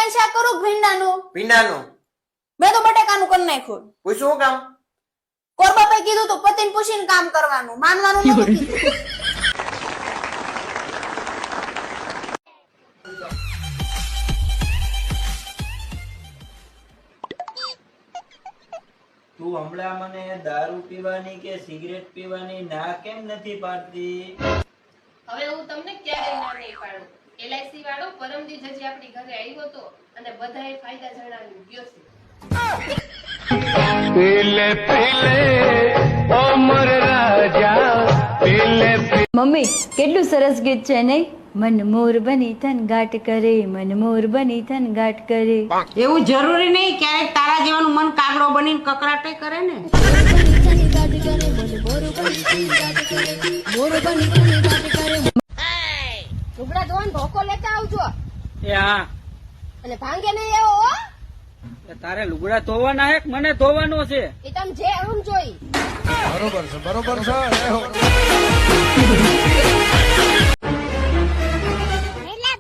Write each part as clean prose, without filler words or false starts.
બટેકાનું શાક કરું ભીંડાનું ભીંડાનું મેં તો બટેકાનું કરી નાખ્યું પૂછું કામ કોરબાપે કીધું તો પતિને પૂછીને કામ કરવાનું માનવાનું નથી કીધું તું હમણાં મને દારૂ પીવાની કે સિગરેટ પીવાની ના કેમ નથી પાડતી? હવે હું તમને ક્યારેય ના નહીં પાડું. LIC વાળો પરમદી જજી આપણી ઘરે આવ્યો હતો અને બધાએ ફાયદા જણાવી ગયો છે. पीले पीले अमर राजा पीले મમ્મી કેટલું સરસ ગીત છે નહીં? મન મોર બની તન ગાટ કરે, મન મોર બની તન ગાટ કરે. એવું જરૂરી નહીં ક્યારેક તારા જેવાનું મન કાગડો બનીને કકરાટે કરે ને. લુગડા ધોવાનું ધોકો લેતા આવજો એ હા અને ભાંગે નહીં આવો હો. એ તારે લુગડા ધોવાના હે કે મને ધોવાનો છે? એ તમે જે આમ જોઈ બરોબર છે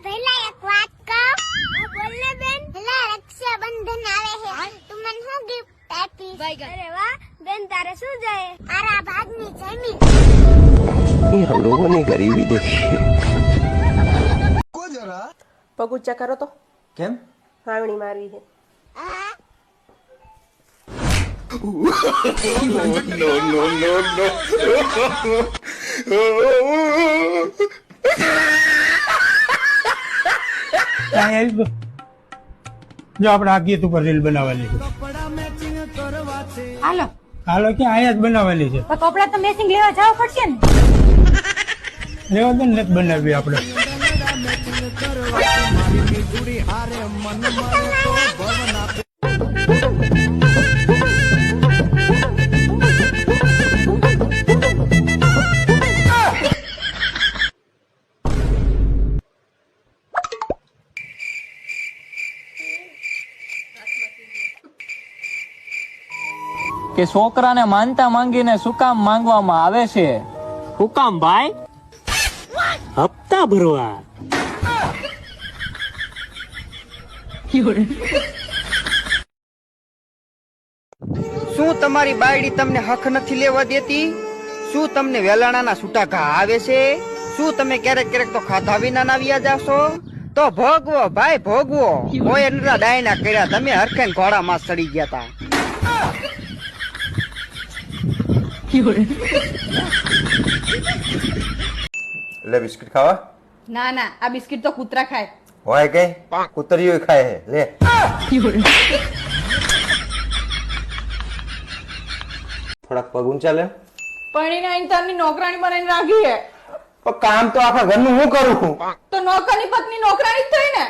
ભેલા એક વાત કહું હું બોલને બેન ભેલા રક્ષાબંધન આવે છે તું મને શું ગિફ્ટ આપીશ અરે વાહ બેન તારે શું જોઈએ આરા ભાગની જમીન ये हम लोगों ने गरीबी देखी है। પગ ઊંચા કરો તો કેમ હાવણી મારવી છે No, no, no, no. જો આપણે આ ગીત ઉપર રીલ બનાવવાની છે હાલો હાલો ક્યાં અહીંયા જ બનાવવાની છે તો કપડા તો મેચિંગ લેવા જવા પડશે ને. લેવા દે ને નથી બનાવી આપણે કે છોકરાને માનતા માંગીને શું કામ માંગવામાં આવે છે? શું કામ ભાઈ? હપ્તા ભરવા. શું તમારી બાયડી તમને હક નથી લેવા દેતી? શું તમને વેલાણાના છૂટા ઘા આવે છે? શું તમે ક્યારેક ક્યારેક તો ખાધા વિના નાવ્યા જાશો? તો ભોગવો ભાઈ ભોગવો. કોઈ નતા ડાયના કર્યા, તમે હરખેન ઘોડામાં ચડી ગયા તા. લે બિસ્કિટ ખાવા? ના ના આ બિસ્કિટ તો કૂતરા ખાય હોય કે કુતરીઓ ખાય હે લે. થોડાક પગ ઊંચા લે. પરણીને ઇન્ટરની નોકરાણી બનાવીને રાખી હે પણ કામ તો આખા ઘરનું હું કરું છું. તો નોકરની પત્ની નોકરાણી જ થઈ ને.